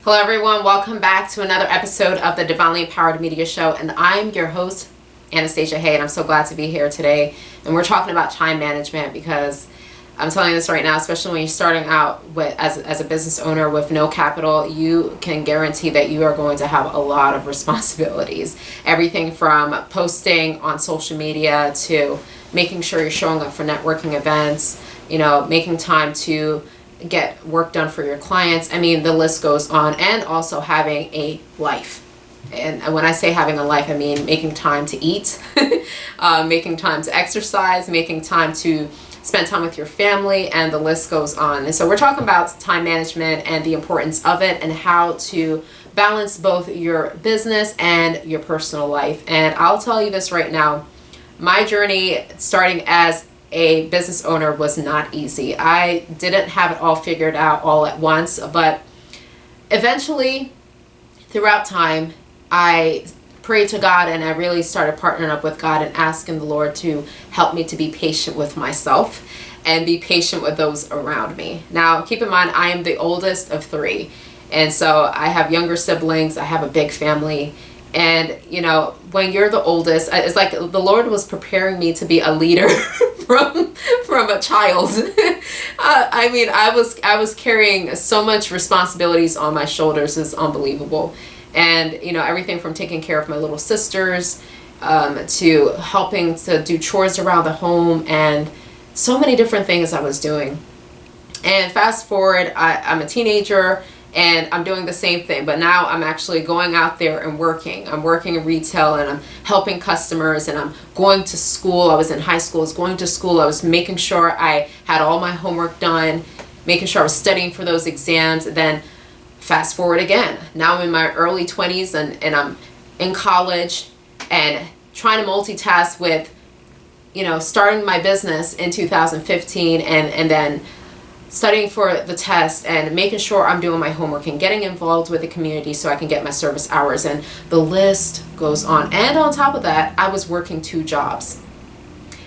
Hello everyone, welcome back to another episode of the Divinely Empowered Media Show, and I'm your host, Anastasia Hay, and I'm so glad to be here today. And we're talking about time management because I'm telling you this right now, especially when you're starting out with as a business owner with no capital, you can guarantee that you are going to have a lot of responsibilities. Everything from posting on social media to making sure you're showing up for networking events, making time to get work done for your clients. I mean, the list goes on. And also having a life. And when I say having a life, I mean making time to eat, making time to exercise, making time to spend time with your family, and the list goes on. And so we're talking about time management and the importance of it and how to balance both your business and your personal life. And I'll tell you this right now, my journey starting as a business owner was not easy. I didn't have it all figured out all at once, but eventually, throughout time, I prayed to God and I really started partnering up with God and asking the Lord to help me to be patient with myself and be patient with those around me. Now, keep in mind, I am the oldest of three, and so I have younger siblings, I have a big family. And when you're the oldest, it's like the Lord was preparing me to be a leader from a child. I was carrying so much responsibilities on my shoulders. It's unbelievable. And everything from taking care of my little sisters to helping to do chores around the home, and so many different things I was doing. And fast forward, I'm a teenager. And I'm doing the same thing, but now I'm actually going out there and working. I'm working in retail and I'm helping customers, and I'm going to school. I was in high school, I was going to school. I was making sure I had all my homework done, making sure I was studying for those exams. And then fast forward again. Now I'm in my early 20s and I'm in college and trying to multitask with, starting my business in 2015 and then studying for the test and making sure I'm doing my homework and getting involved with the community so I can get my service hours, and the list goes on. And on top of that, I was working 2 jobs.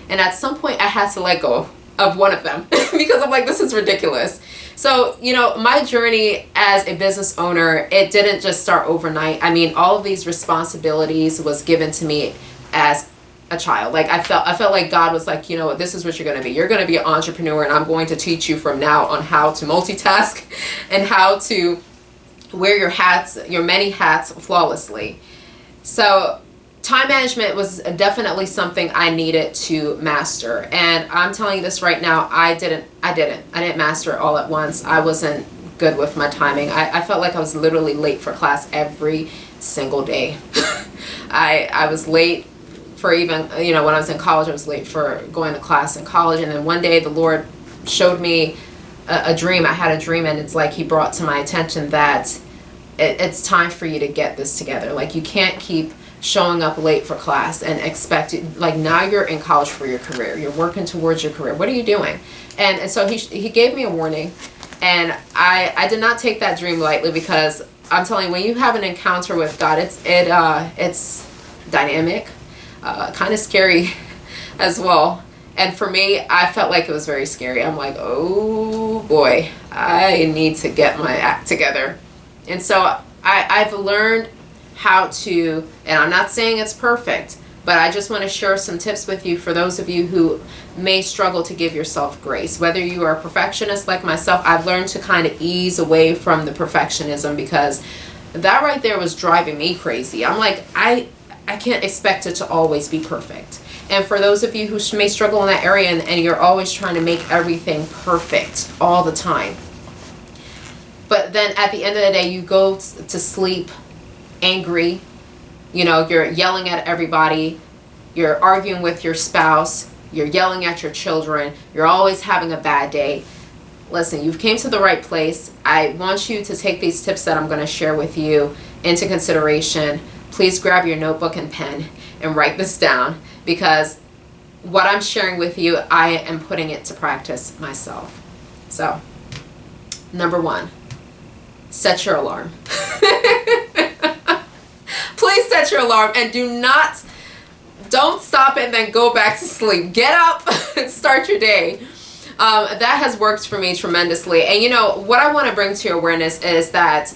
And at some point I had to let go of one of them because I'm like, this is ridiculous. So, my journey as a business owner, it didn't just start overnight. I mean, all of these responsibilities was given to me as a child. Like I felt like God was like, this is what you're going to be. You're going to be an entrepreneur, and I'm going to teach you from now on how to multitask and how to wear your many hats flawlessly. So time management was definitely something I needed to master. And I'm telling you this right now, I didn't master it all at once. I wasn't good with my timing. I felt like I was literally late for class every single day. I was late for even, when I was in college, I was late for going to class in college. And then one day the Lord showed me a dream. I had a dream, and it's like he brought to my attention that it's time for you to get this together. Like, you can't keep showing up late for class and expect it. Like, now you're in college for your career. You're working towards your career. What are you doing? And so he gave me a warning, and I did not take that dream lightly, because I'm telling you, when you have an encounter with God, it's dynamic. Kind of scary as well. And for me, I felt like it was very scary. I'm like, oh boy, I need to get my act together. And so I've learned how to, and I'm not saying it's perfect, but I just want to share some tips with you for those of you who may struggle to give yourself grace. Whether you are a perfectionist like myself, I've learned to kind of ease away from the perfectionism, because that right there was driving me crazy. I'm like, I can't expect it to always be perfect. And for those of you who may struggle in that area and you're always trying to make everything perfect all the time, but then at the end of the day, you go to sleep angry, you're yelling at everybody, you're arguing with your spouse, you're yelling at your children, you're always having a bad day. Listen, you've came to the right place. I want you to take these tips that I'm going to share with you into consideration. Please grab your notebook and pen and write this down, because what I'm sharing with you, I am putting it to practice myself. So, number 1, set your alarm. Please set your alarm, and don't stop and then go back to sleep. Get up and start your day. That has worked for me tremendously. And what I want to bring to your awareness is that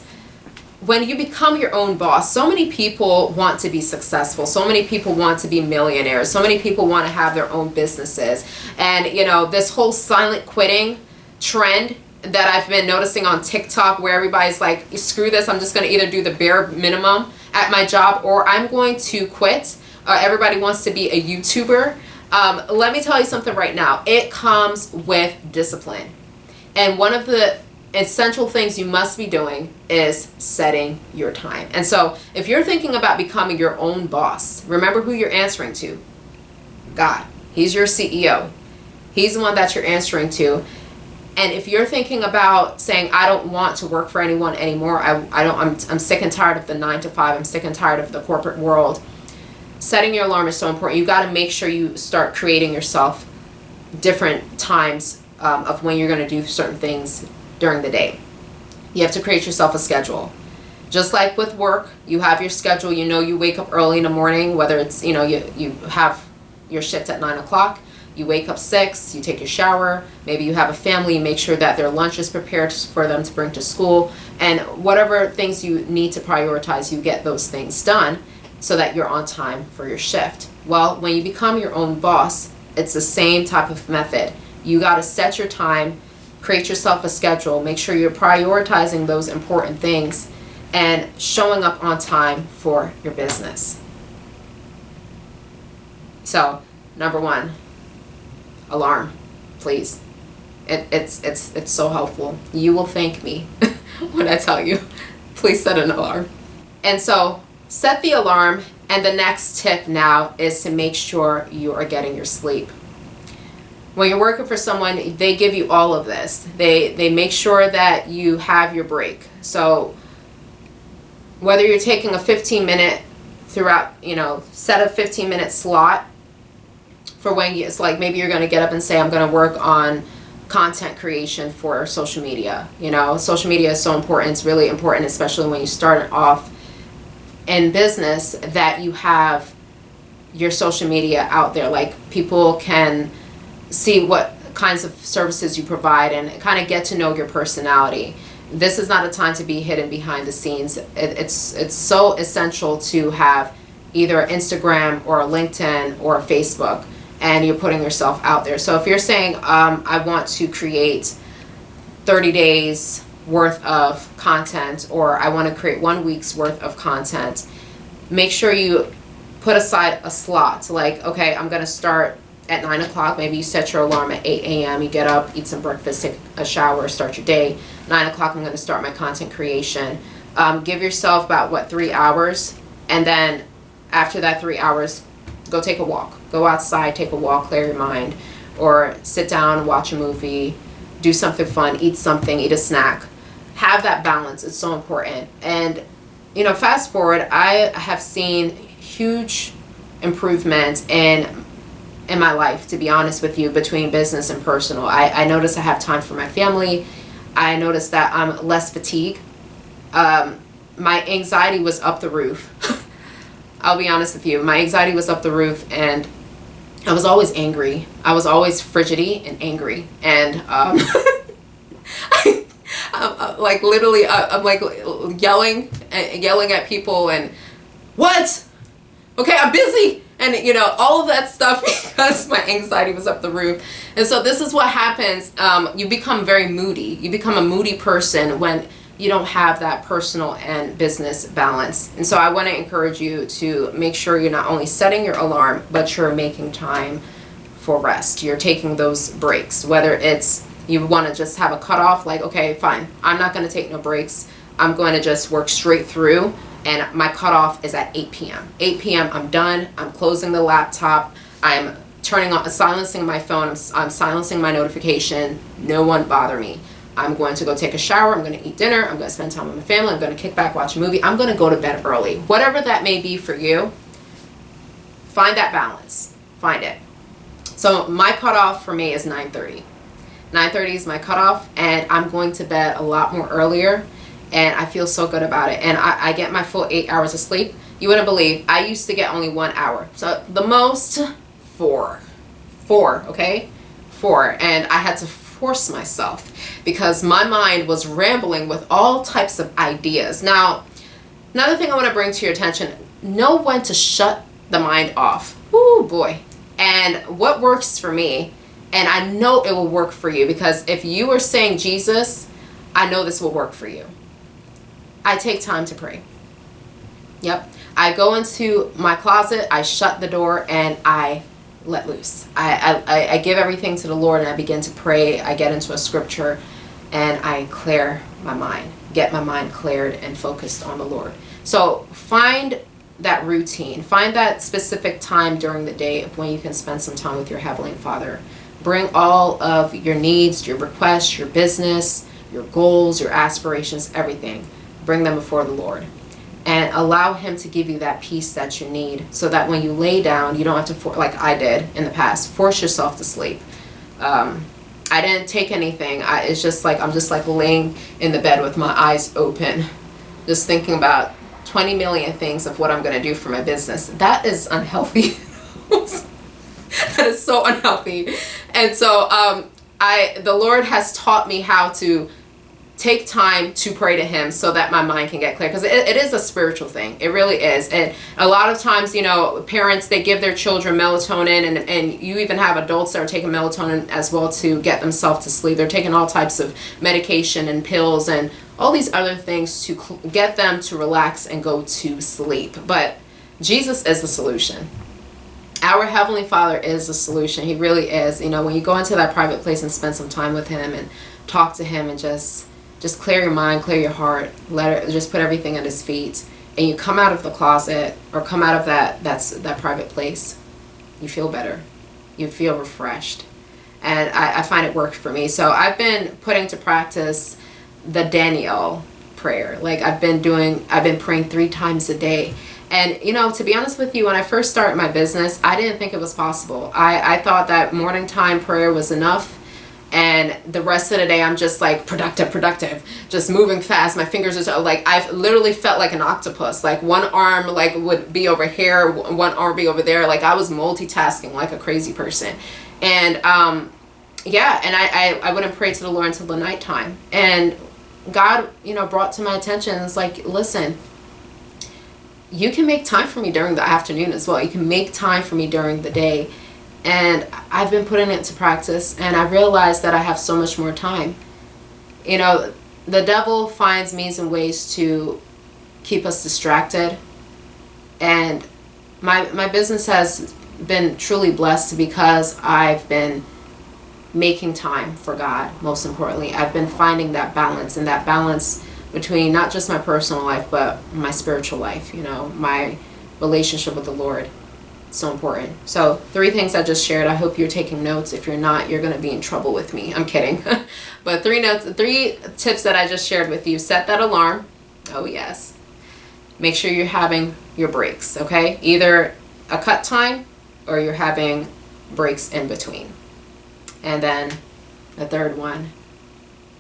when you become your own boss, so many people want to be successful. So many people want to be millionaires. So many people want to have their own businesses. And, you know, this whole silent quitting trend that I've been noticing on TikTok, where everybody's like, screw this, I'm just going to either do the bare minimum at my job, or I'm going to quit. Everybody wants to be a YouTuber. Let me tell you something right now. It comes with discipline. And one of the essential things you must be doing is setting your time. And so if you're thinking about becoming your own boss, remember who you're answering to. God. He's your CEO. He's the one that you're answering to. And if you're thinking about saying, I don't want to work for anyone anymore, I'm sick and tired of the 9 to 5, I'm sick and tired of the corporate world, setting your alarm is so important. You got to make sure you start creating yourself different times of when you're going to do certain things during the day. You have to create yourself a schedule. Just like with work, you have your schedule. You know, you wake up early in the morning, whether it's, you know, you have your shift at 9 o'clock. You wake up 6, you take your shower. Maybe you have a family, you make sure that their lunch is prepared for them to bring to school. And whatever things you need to prioritize, you get those things done so that you're on time for your shift. Well, when you become your own boss, it's the same type of method. You got to set your time, create yourself a schedule, make sure you're prioritizing those important things and showing up on time for your business. So, number 1, alarm, please. It's so helpful. You will thank me when I tell you, please set an alarm. And so, set the alarm, and the next tip now is to make sure you are getting your sleep. When you're working for someone, they give you all of this. They make sure that you have your break. So whether you're taking a 15-minute throughout, you know, set a 15-minute slot for when you, it's like maybe you're going to get up and say, I'm going to work on content creation for social media. You know, social media is so important. It's really important, especially when you start off in business, that you have your social media out there. Like, people can see what kinds of services you provide and kind of get to know your personality. This is not a time to be hidden behind the scenes. It's so essential to have either Instagram or LinkedIn or Facebook, and you're putting yourself out there. So if you're saying, I want to create 30 days worth of content, or I want to create 1 week's worth of content, make sure you put aside a slot. Like, okay, I'm going to start at 9 o'clock. Maybe you set your alarm at 8 a.m. You get up, eat some breakfast, take a shower, start your day. 9 o'clock, I'm going to start my content creation. Give yourself about, 3 hours. And then after that 3 hours, go take a walk. Go outside, take a walk, clear your mind. Or sit down, watch a movie, do something fun, eat something, eat a snack. Have that balance. It's so important. And, you know, fast forward, I have seen huge improvement in my life, to be honest with you, between business and personal. I notice I have time for my family. I notice that I'm less fatigued. My anxiety was up the roof. I'll be honest with you. My anxiety was up the roof, and I was always angry. I was always frigidity and angry. And like literally, I'm like yelling at people and, what? Okay, I'm busy. And, you know, all of that stuff because my anxiety was up the roof. And so this is what happens. You become very moody. You become a moody person when you don't have that personal and business balance. And so I want to encourage you to make sure you're not only setting your alarm, but you're making time for rest. You're taking those breaks, whether it's you want to just have a cutoff, like, okay, fine, I'm not going to take no breaks. I'm going to just work straight through. And my cutoff is at 8 p.m. 8 p.m. I'm done. I'm closing the laptop. I'm turning on, silencing my phone. I'm silencing my notification. No one bother me. I'm going to go take a shower. I'm going to eat dinner. I'm going to spend time with my family. I'm going to kick back, watch a movie. I'm going to go to bed early. Whatever that may be for you, find that balance. Find it. So my cutoff for me is 9:30. 9:30 is my cutoff, and I'm going to bed a lot more earlier. And I feel so good about it. And I get my full 8 hours of sleep. You wouldn't believe, I used to get only 1 hour. So the most, 4. 4, okay? 4. And I had to force myself because my mind was rambling with all types of ideas. Now, Another thing I want to bring to your attention, know when to shut the mind off. Ooh, boy. And what works for me, and I know it will work for you, because if you are saying Jesus, I know this will work for you. I take time to pray. Yep. I go into my closet, I shut the door, and I let loose. I give everything to the Lord, and I begin to pray. I get into a scripture, and I clear my mind. Get my mind cleared and focused on the Lord. So find that routine. Find that specific time during the day of when you can spend some time with your Heavenly Father. Bring all of your needs, your requests, your business, your goals, your aspirations, everything. Bring them before the Lord. And allow Him to give you that peace that you need, so that when you lay down, you don't have to, like I did in the past, force yourself to sleep. I didn't take anything. It's just like I'm just like laying in the bed with my eyes open, just thinking about 20 million things of what I'm going to do for my business. That is unhealthy. That is so unhealthy. And so the Lord has taught me how to take time to pray to Him so that my mind can get clear, because it is a spiritual thing. It really is. And a lot of times, you know, parents, they give their children melatonin, and you even have adults that are taking melatonin as well to get themselves to sleep. They're taking all types of medication and pills and all these other things to get them to relax and go to sleep. But Jesus is the solution. Our Heavenly Father is the solution. He really is. You know, when you go into that private place and spend some time with Him and talk to Him and just clear your mind, clear your heart, just put everything at His feet, and you come out of the closet or come out of that private place, you feel better. You feel refreshed. And I find it worked for me. So I've been putting to practice the Daniel prayer. Like I've been praying 3 times a day. And, you know, to be honest with you, when I first started my business, I didn't think it was possible. I thought that morning time prayer was enough. And the rest of the day, I'm just like productive, just moving fast. My fingers are so, like, I've literally felt like an octopus. Like one arm like would be over here, one arm be over there. Like I was multitasking like a crazy person. And yeah, and I wouldn't pray to the Lord until the nighttime. And God, you know, brought to my attention, it's like, listen, you can make time for me during the afternoon as well. You can make time for me during the day. And I've been putting it to practice, and I realized that I have so much more time. You know, the devil finds means and ways to keep us distracted. And my business has been truly blessed because I've been making time for God, most importantly. I've been finding that balance, and that balance between not just my personal life, but my spiritual life, you know, my relationship with the Lord. So important. So 3 things I just shared. I hope you're taking notes. If you're not, you're going to be in trouble with me. I'm kidding. But 3 tips that I just shared with you. Set that alarm. Oh yes. Make sure you're having your breaks, okay? Either a cut time or you're having breaks in between. And then the 3rd one,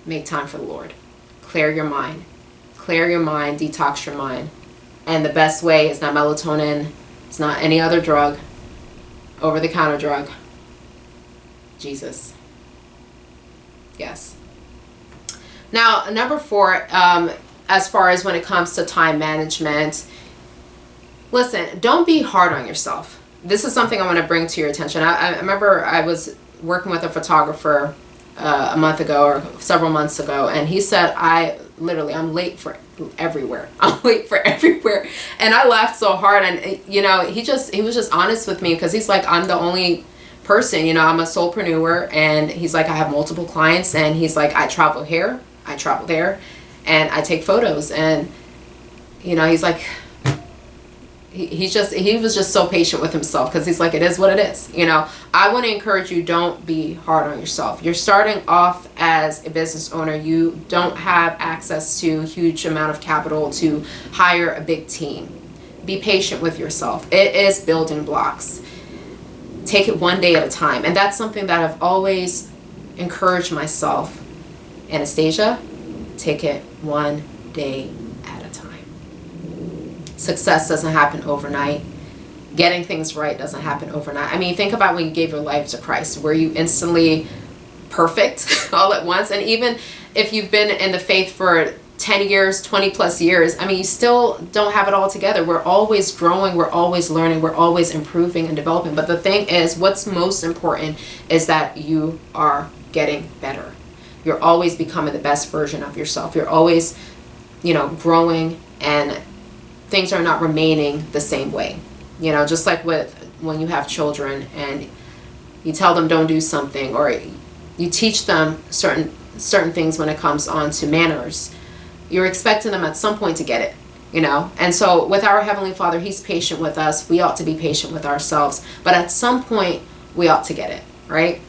make time for the Lord. Clear your mind. Clear your mind, detox your mind. And the best way is not melatonin. It's not any other drug, over-the-counter drug. Jesus. Yes. Now, number 4, as far as when it comes to time management, listen, don't be hard on yourself. This is something I want to bring to your attention. I remember I was working with a photographer a month ago or several months ago, and he said, I'm late for everywhere. I'm late for everywhere. And I laughed so hard. And, you know, he was just honest with me, because he's like, I'm the only person, you know, I'm a solopreneur. And he's like, I have multiple clients. And he's like, I travel here, I travel there, and I take photos. And, you know, he's like, he was just so patient with himself, because he's like, it is what it is. You know, I want to encourage you, don't be hard on yourself. You're starting off as a business owner. You don't have access to a huge amount of capital to hire a big team. Be patient with yourself. It is building blocks. Take it one day at a time. And that's something that I've always encouraged myself. Anastasia, take it one day at a time. Success doesn't happen overnight. Getting things right doesn't happen overnight. I mean, think about when you gave your life to Christ. Were you instantly perfect all at once? And even if you've been in the faith for 10 years, 20 plus years, I mean, you still don't have it all together. We're always growing, we're always learning, we're always improving and developing. But the thing is, what's most important is that you are getting better. You're always becoming the best version of yourself. You're always, growing, and things are not remaining the same way. Just like when you have children and you tell them don't do something, or you teach them certain things when it comes on to manners, you're expecting them at some point to get it, And so with our Heavenly Father, He's patient with us. We ought to be patient with ourselves. But at some point, we ought to get it, right?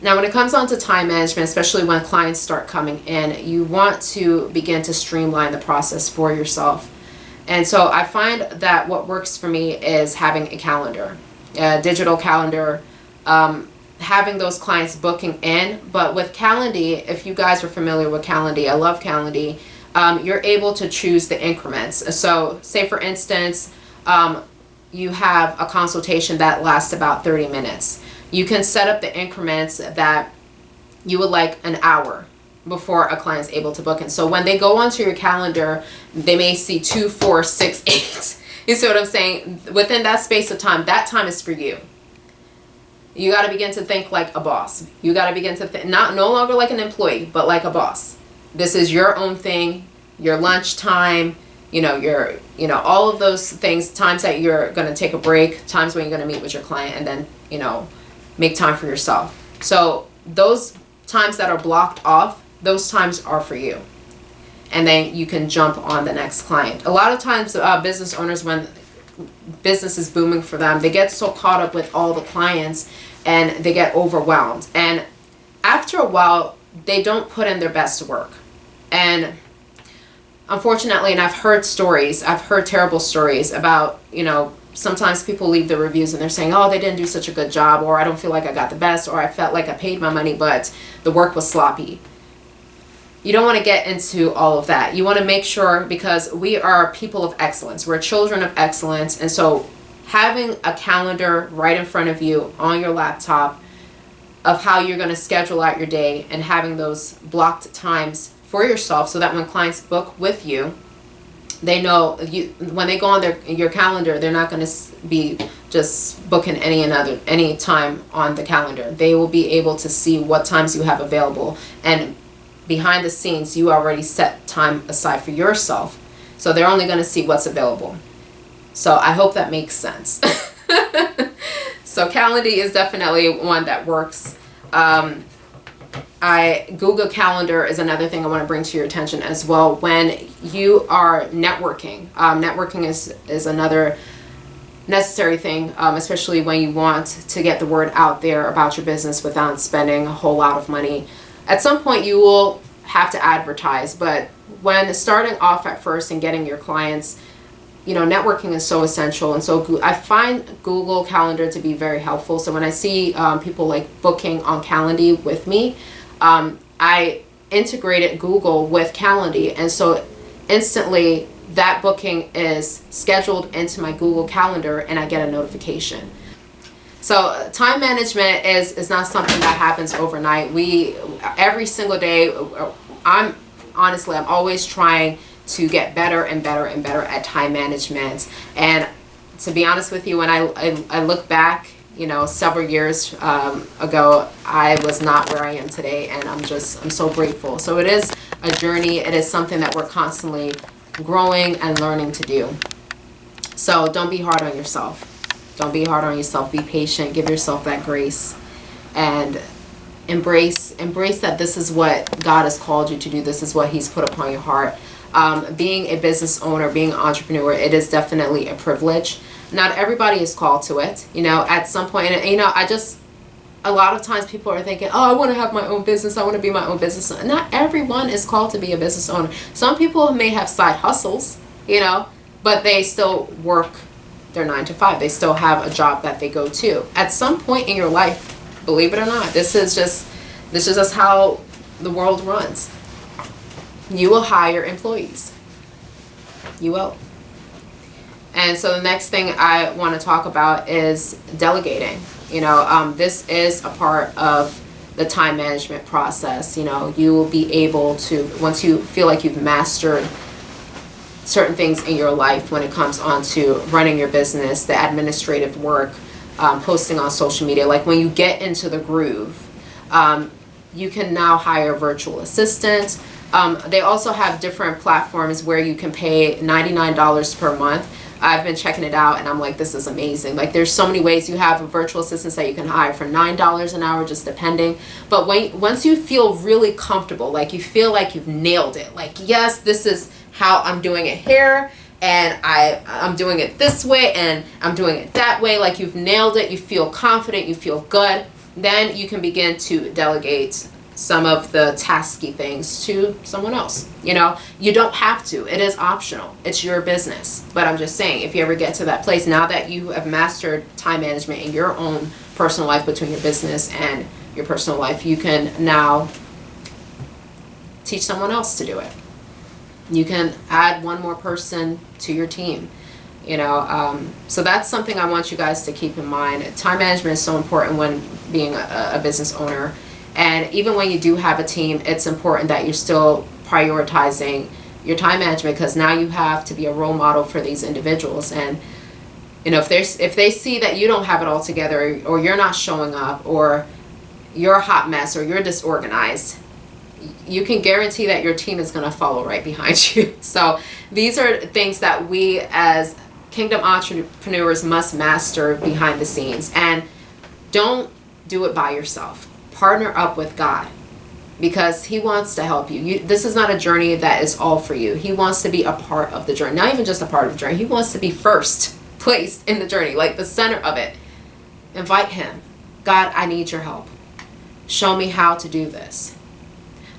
Now, when it comes on to time management, especially when clients start coming in, you want to begin to streamline the process for yourself. And so I find that what works for me is having a calendar, a digital calendar, having those clients booking in. But with Calendly, if you guys are familiar with Calendly, I love Calendly, you're able to choose the increments. So say for instance, you have a consultation that lasts about 30 minutes. You can set up the increments that you would like an hour before a client's able to book in. So when they go onto your calendar, they may see 2, 4, 6, 8. You see what I'm saying? Within that space of time, that time is for you. You got to begin to think like a boss. You got to begin to think, no longer like an employee, but like a boss. This is your own thing, your lunch time, your, all of those things, times that you're going to take a break, times when you're going to meet with your client, and then, make time for yourself. So those times that are blocked off, those times are for you. And then you can jump on the next client. A lot of times business owners, when business is booming for them, they get so caught up with all the clients and they get overwhelmed. And after a while, they don't put in their best work. And unfortunately, and I've heard terrible stories about, sometimes people leave the reviews and they're saying, oh, they didn't do such a good job, or I don't feel like I got the best, or I felt like I paid my money, but the work was sloppy. You don't want to get into all of that. You want to make sure, because we are people of excellence. We're children of excellence. And so having a calendar right in front of you on your laptop of how you're going to schedule out your day, and having those blocked times for yourself, so that when clients book with you, they know when they go on your calendar, they're not going to be just booking any time on the calendar. They will be able to see what times you have available, and behind the scenes, you already set time aside for yourself. So they're only going to see what's available. So I hope that makes sense. So Calendly is definitely one that works. Google Calendar is another thing I want to bring to your attention as well. When you are networking, networking is another necessary thing, especially when you want to get the word out there about your business without spending a whole lot of money. At some point you will have to advertise, but when starting off at first and getting your clients, networking is so essential. And so I find Google Calendar to be very helpful. So when I see people like booking on Calendly with me, I integrated Google with Calendly, and so instantly that booking is scheduled into my Google Calendar and I get a notification. So time management is not something that happens overnight. Every single day, I'm always trying to get better and better and better at time management. And to be honest with you, when I look back, several years ago, I was not where I am today, and I'm so grateful. So it is a journey. It is something that we're constantly growing and learning to do. So don't be hard on yourself. Don't be hard on yourself. Be patient. Give yourself that grace, and embrace that this is what God has called you to do. This is what He's put upon your heart. Being a business owner, being an entrepreneur, it is definitely a privilege. Not everybody is called to it. At some point, and a lot of times people are thinking, oh, I want to have my own business. I want to be my own business owner. Not everyone is called to be a business owner. Some people may have side hustles, but they still work their 9 to 5. They still have a job that they go to. At some point in your life, believe it or not, this is just how the world runs. You will hire employees. You will. And so the next thing I want to talk about is delegating. This is a part of the time management process. You know, you will be able to, once you feel like you've mastered certain things in your life when it comes on to running your business, the administrative work, posting on social media, like when you get into the groove, you can now hire a virtual assistant. They also have different platforms where you can pay $99 per month. I've been checking it out and I'm like, this is amazing. Like there's so many ways. You have a virtual assistant that you can hire for $9 an hour, just depending. But once you feel really comfortable, like you feel like you've nailed it, like, yes, this is how I'm doing it here, and I'm doing it this way, and I'm doing it that way, like you've nailed it, you feel confident, you feel good, then you can begin to delegate some of the tasky things to someone else. You know, you don't have to. It is optional. It's your business. But I'm just saying, if you ever get to that place, now that you have mastered time management in your own personal life, between your business and your personal life, you can now teach someone else to do it. You can add one more person to your team. You know, so that's something I want you guys to keep in mind. Time management is so important when being a business owner. And even when you do have a team, it's important that you're still prioritizing your time management, because now you have to be a role model for these individuals. And, you know, if they see that you don't have it all together, or you're not showing up, or you're a hot mess, or you're disorganized, you can guarantee that your team is going to follow right behind you. So these are things that we as Kingdom entrepreneurs must master behind the scenes. And don't do it by yourself. Partner up with God, because He wants to help you. This is not a journey that is all for you. He wants to be a part of the journey. Not even just a part of the journey. He wants to be first place in the journey, like the center of it. Invite Him. God, I need your help. Show me how to do this.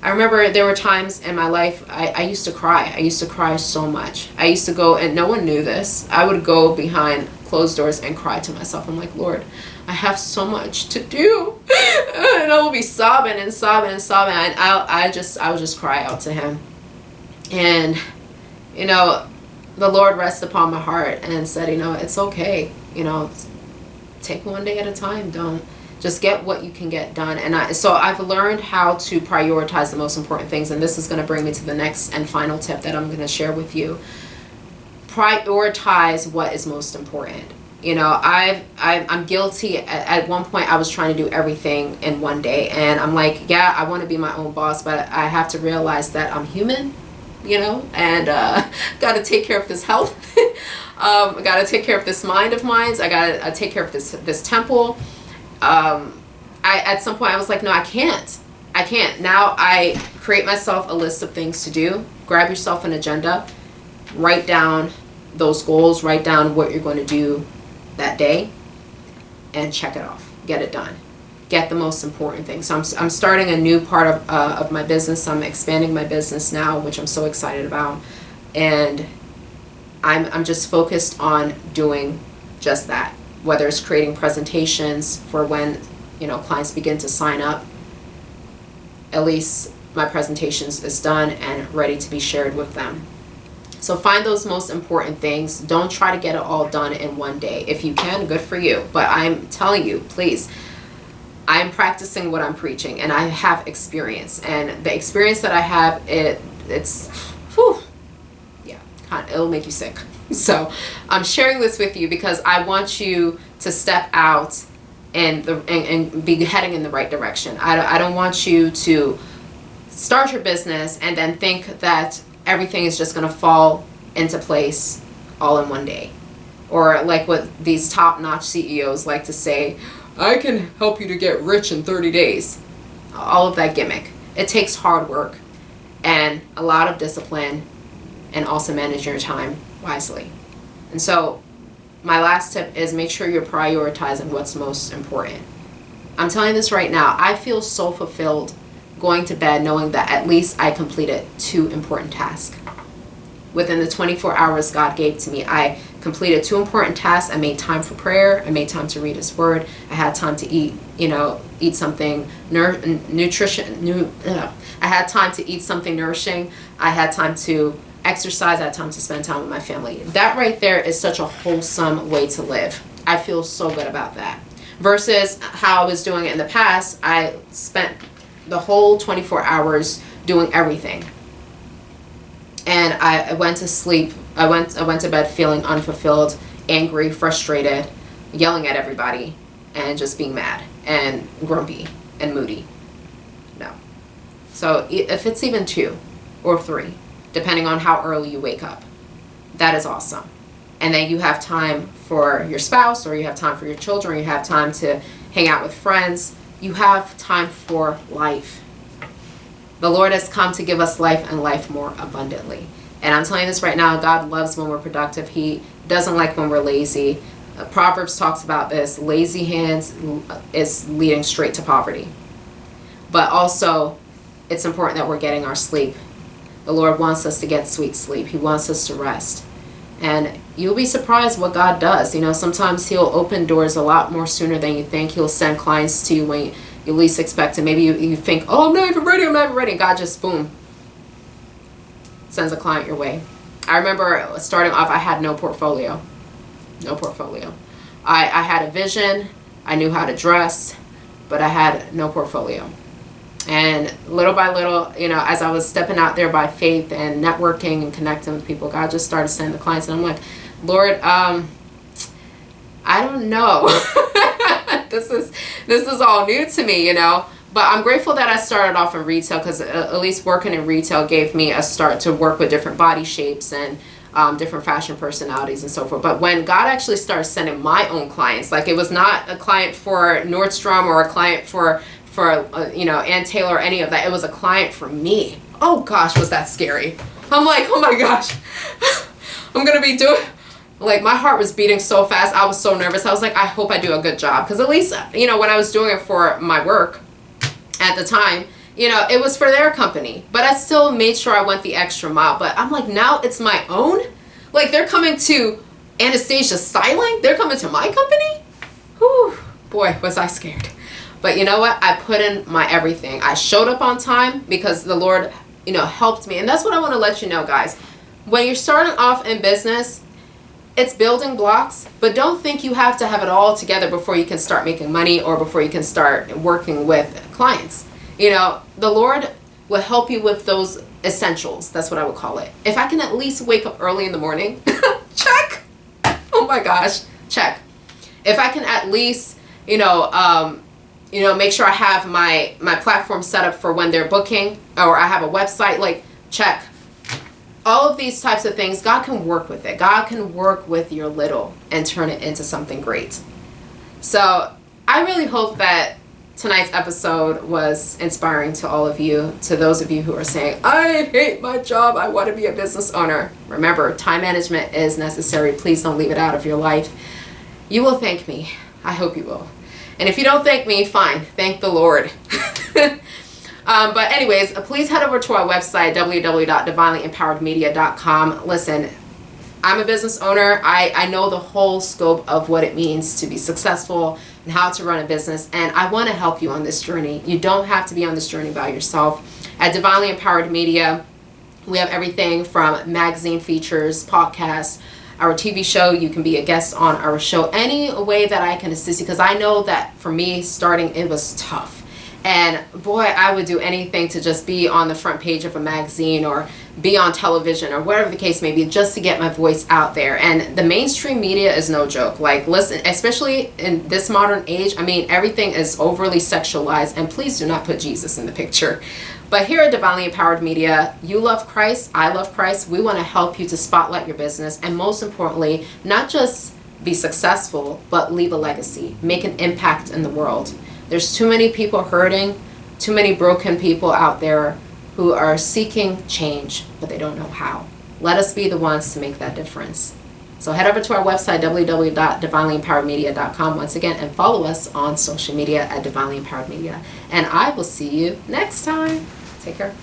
I remember there were times in my life I used to cry. I used to cry so much. I used to go, and no one knew this, I would go behind closed doors and cry to myself. I'm like, Lord, I have so much to do. And I will be sobbing and sobbing and sobbing. And I would just cry out to Him. And, you know, the Lord rested upon my heart and said, you know, it's okay. You know, take one day at a time. Don't just get what you can get done. And so I've learned how to prioritize the most important things. And this is going to bring me to the next and final tip that I'm going to share with you. Prioritize what is most important. You know, I'm guilty. At one point, I was trying to do everything in one day. And I'm like, yeah, I want to be my own boss, but I have to realize that I'm human, you know, and got to take care of this health. I got to take care of this mind of mine. I got to take care of this temple. At some point, I was like, no, I can't. Now I create myself a list of things to do. Grab yourself an agenda. Write down those goals. Write down what you're going to do that day, and check it off. Get it done. Get the most important thing. So I'm starting a new part of my business. I'm expanding my business now, which I'm so excited about, and I'm just focused on doing just that. Whether it's creating presentations for when, you know, clients begin to sign up, at least my presentations is done and ready to be shared with them. So find those most important things. Don't try to get it all done in one day. If you can, good for you. But I'm telling you, please, I'm practicing what I'm preaching, and I have experience. And the experience that I have, it's, whew, yeah, it'll make you sick. So I'm sharing this with you because I want you to step out and be heading in the right direction. I don't want you to start your business and then think that everything is just going to fall into place all in one day. Or like what these top-notch CEOs like to say, I can help you to get rich in 30 days. All of that gimmick. It takes hard work and a lot of discipline, and also manage your time wisely. And so my last tip is make sure you're prioritizing what's most important. I'm telling you this right now. I feel so fulfilled going to bed knowing that at least I completed 2 important tasks. Within the 24 hours God gave to me, I completed 2 important tasks. I made time for prayer. I made time to read His Word. I had time to eat something nutrition. I had time to eat something nourishing. I had time to exercise. I had time to spend time with my family. That right there is such a wholesome way to live. I feel so good about that. versus how I was doing it in the past. I spent the whole 24 hours doing everything. And I went to sleep. I went to bed feeling unfulfilled, angry, frustrated, yelling at everybody, and just being mad and grumpy and moody. No. So if it's even 2 or 3, depending on how early you wake up, that is awesome. And then you have time for your spouse, or you have time for your children, or you have time to hang out with friends. You have time for life. The Lord has come to give us life, and life more abundantly. And I'm telling you this right now, God loves when we're productive. He doesn't like when we're lazy. Proverbs talks about this. Lazy hands is leading straight to poverty. But also, it's important that we're getting our sleep. The Lord wants us to get sweet sleep. He wants us to rest. And you'll be surprised what God does. You know, sometimes He'll open doors a lot more sooner than you think. He'll send clients to you when you least expect it. Maybe you think, oh, I'm not even ready. And God just, boom, sends a client your way. I remember starting off, I had no portfolio. I had a vision. I knew how to dress, but I had no portfolio. And little by little, you know, as I was stepping out there by faith and networking and connecting with people, God just started sending the clients. And I'm like, Lord, I don't know. This is all new to me, you know. But I'm grateful that I started off in retail, because at least working in retail gave me a start to work with different body shapes and different fashion personalities and so forth. But when God actually started sending my own clients, like it was not a client for Nordstrom or a client for Ann Taylor or any of that. It was a client for me. Oh gosh, was that scary. I'm like, oh my gosh, I'm going to be doing, like my heart was beating so fast. I was so nervous. I was like, I hope I do a good job. Because at least, you know, when I was doing it for my work at the time, you know, it was for their company. But I still made sure I went the extra mile. But I'm like, now it's my own? Like they're coming to Anastasia Styling? They're coming to my company? Whew, boy, was I scared. But you know what? I put in my everything. I showed up on time because the Lord, you know, helped me. And that's what I want to let you know, guys. When you're starting off in business, it's building blocks, but don't think you have to have it all together before you can start making money or before you can start working with clients. You know, the Lord will help you with those essentials. That's what I would call it. If I can at least wake up early in the morning, check. Oh my gosh, check. If I can at least, make sure I have my platform set up for when they're booking, or I have a website, like check. All of these types of things, God can work with it. God can work with your little and turn it into something great. So I really hope that tonight's episode was inspiring to all of you, to those of you who are saying, I hate my job, I want to be a business owner. Remember, time management is necessary. Please don't leave it out of your life. You will thank me. I hope you will. And if you don't thank me, fine. Thank the Lord. But anyways, please head over to our website, www.divinelympoweredmedia.com. Listen, I'm a business owner. I know the whole scope of what it means to be successful and how to run a business. And I want to help you on this journey. You don't have to be on this journey by yourself. At Divinely Empowered Media, we have everything from magazine features, podcasts, our TV show. You can be a guest on our show any way that I can assist you, because I know that for me starting, it was tough. And boy, I would do anything to just be on the front page of a magazine or be on television or whatever the case may be, just to get my voice out there. And the mainstream media is no joke. Like, listen, especially in this modern age, I mean, everything is overly sexualized, and please do not put Jesus in the picture. But here at Divinely Empowered Media, you love Christ, I love Christ. We want to help you to spotlight your business, and most importantly, not just be successful, but leave a legacy, make an impact in the world. There's too many people hurting, too many broken people out there who are seeking change, but they don't know how. Let us be the ones to make that difference. So head over to our website, www.divinelympoweredmedia.com once again, and follow us on social media at Divinely Empowered Media. And I will see you next time. Take care.